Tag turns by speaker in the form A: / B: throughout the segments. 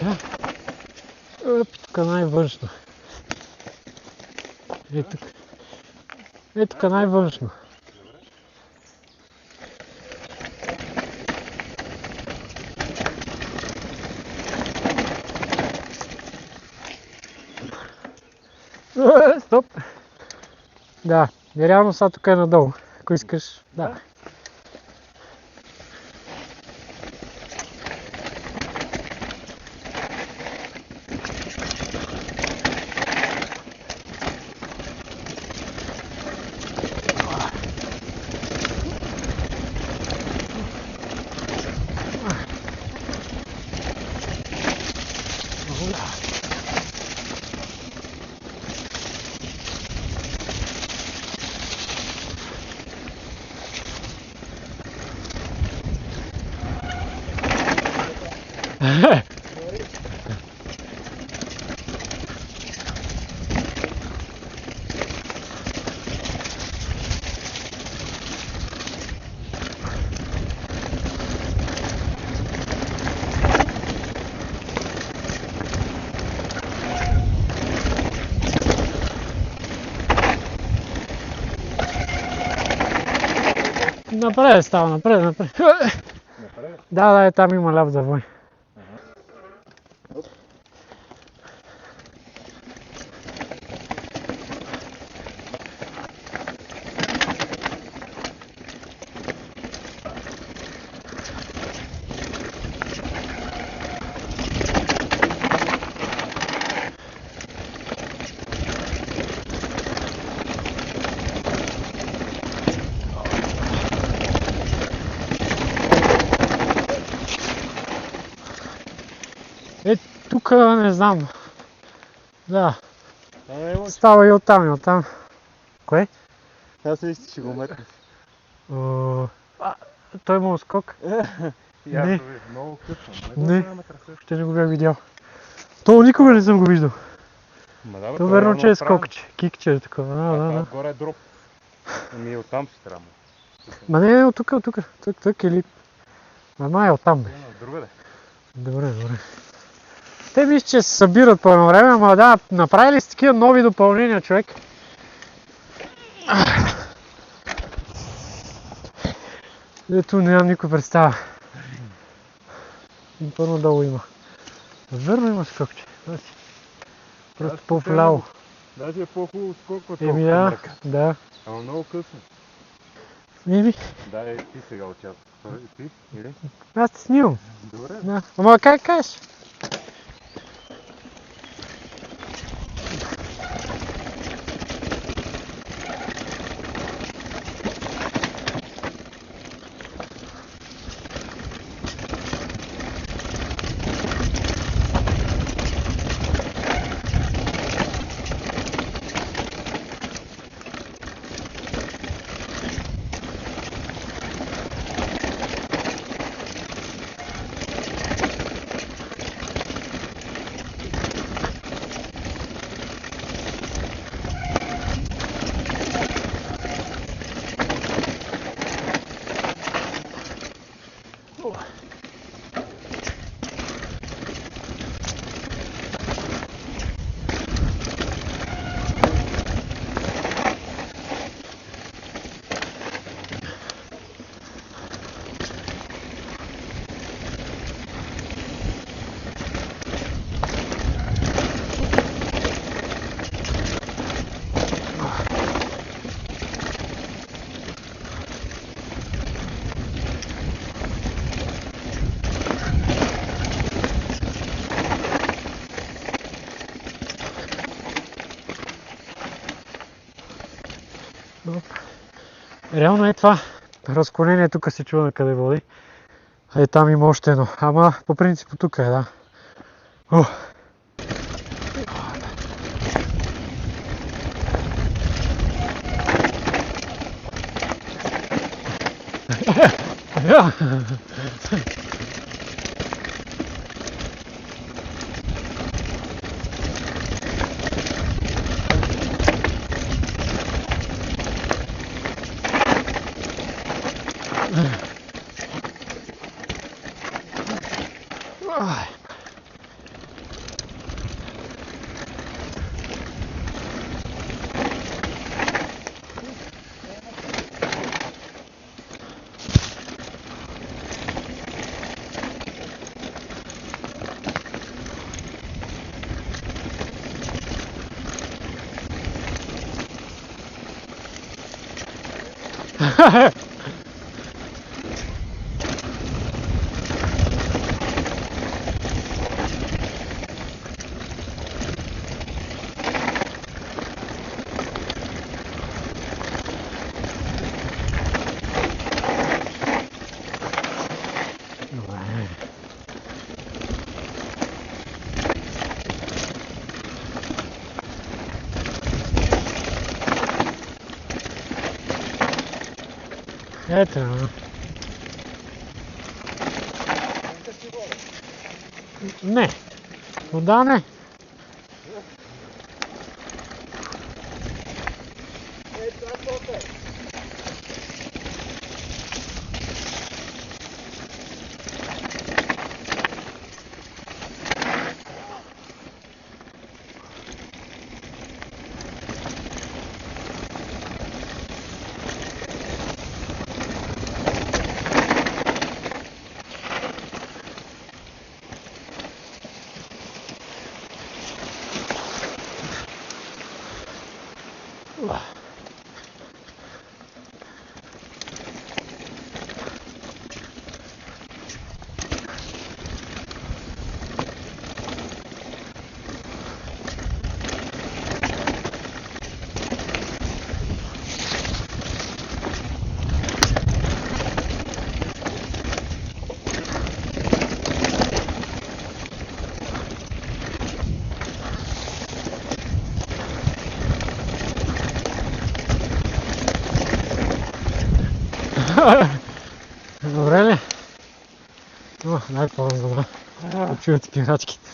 A: Така. Тук най-външно. Тук най-външно. Стоп! Да, реално сега тук е надолу. Ако искаш, да. Напред става, напред. Да, там има ляв завой. Тук не знам. Да. Става и оттам. Кое?
B: Аз се ще го метна.
A: Той има скок?
B: Не. Много късно.
A: Не, ще не го бях видял. То никога не съм го виждал. То верно, че е скокче. Кикче е такова. Да.
B: Горе е дроп. Ами оттам ще трябва.
A: Ма не, от тук. Тук или... Ама е оттам, бе.
B: Другаде.
A: Добре. Те мисля, че се събират по едно време, ама да, направили с такива нови допълнения, човек. Ето нямам никой представа. И първо долу има. Верно има скокче. Просто по-вляво.
B: Даже е по-хубаво скок от
A: толкова. Да.
B: Ама много късно.
A: Еми.
B: Да, ти сега участваш. Ти или?
A: Аз те снимам.
B: Добре.
A: Да. Ама как кажеш? Реално е това. Разклонение тук се чува на къде води. А там има още едно. Ама по принцип тук е, да. Добре. Ето. Не. Вода не. Добре ли? О, дай по-добре. Да чуя спирачките.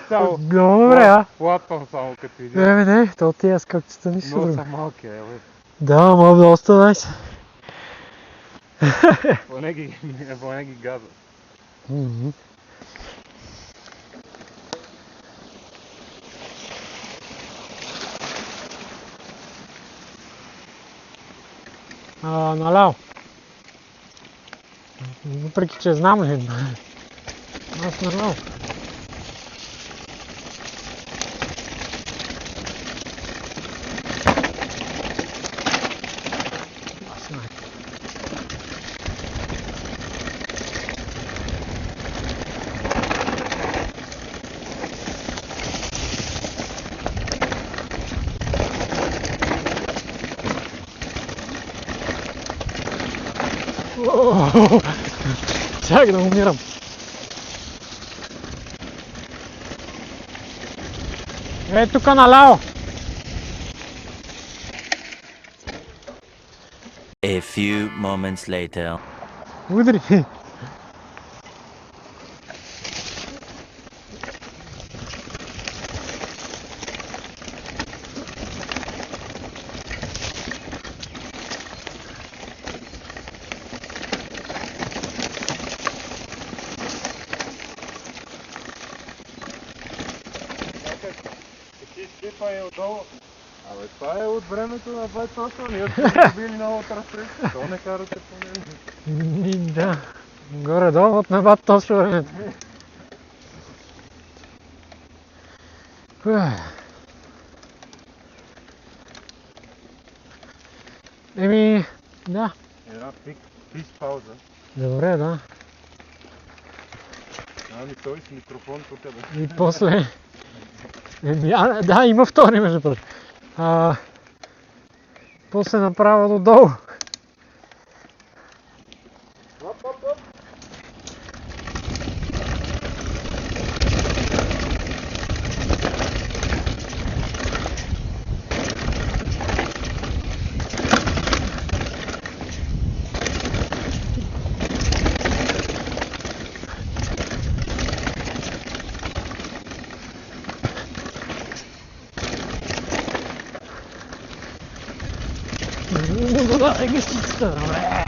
B: Само
A: Добре, а?
B: платвам само като идея.
A: Не, то тия скъпчета нищо
B: Много
A: друго.
B: са малки, еле.
A: Да, ама доста найс.
B: Поне ги газа.
A: Наляво. Въпреки, че знам ли, аз наляво. Чакай да умирам. Тук наляво.
C: A few moments later.
A: Удари.
B: Това е отдолу. Абе, това е от времето на Байтото. Ние сме били много от разпрещи. То не карате по него.
A: Да. Горе-долу от набат точно времето. Еми, да.
B: Една пис пауза.
A: Добре, да.
B: Ами той с микрофон тук да.
A: И после... да, има втори между прочим. После направо додолу. Да, гъстицата, добре.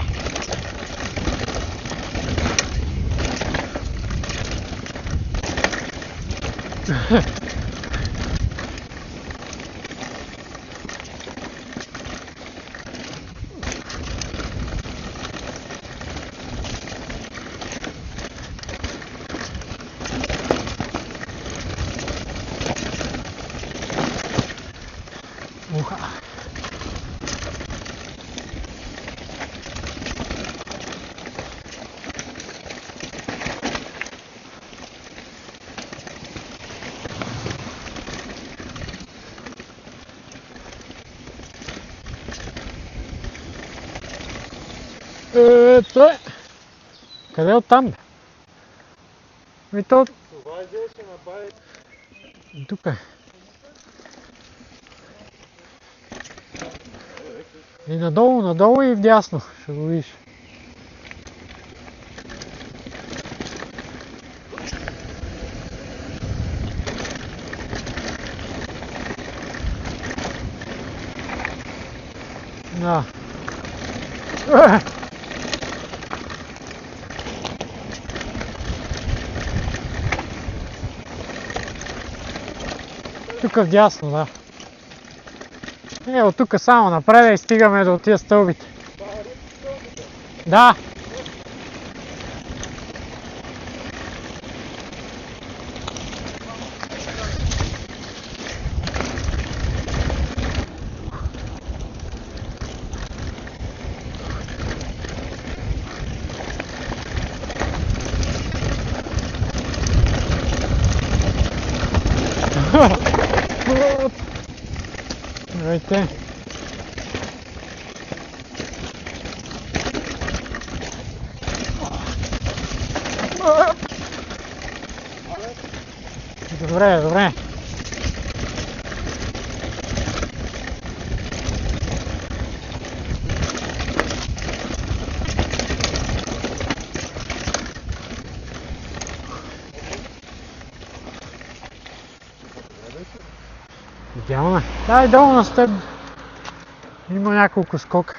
A: Уха. Ето е. Къде е оттам, бе? Ми то...
B: Това излезеше на бай.
A: Тук е. И надолу, надолу и вдясно. Ще го видиш. Да. Тук вдясно, да. От тук само напред и стигаме до тия стълбите. Да. Здравейте. Добре, добре. Идеално е. Дай долу на стъп. Има няколко скока.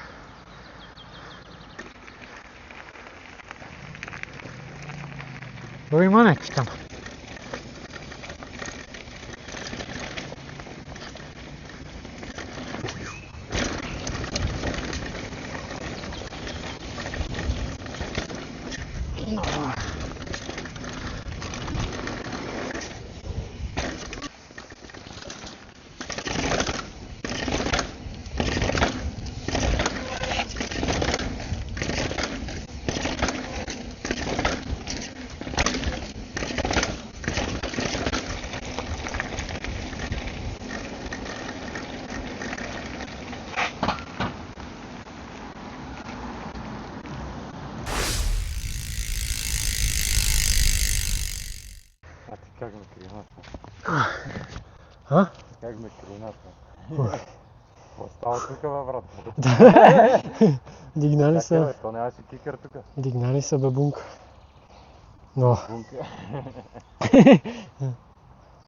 A: Има някакви там.
B: А ти как ме крината?
A: А?
B: Как ме крината? Остава тук във врата.
A: Дигнали са.
B: То нямаше кикър тук.
A: Дигнали са бабунка. Но.
B: Бунка.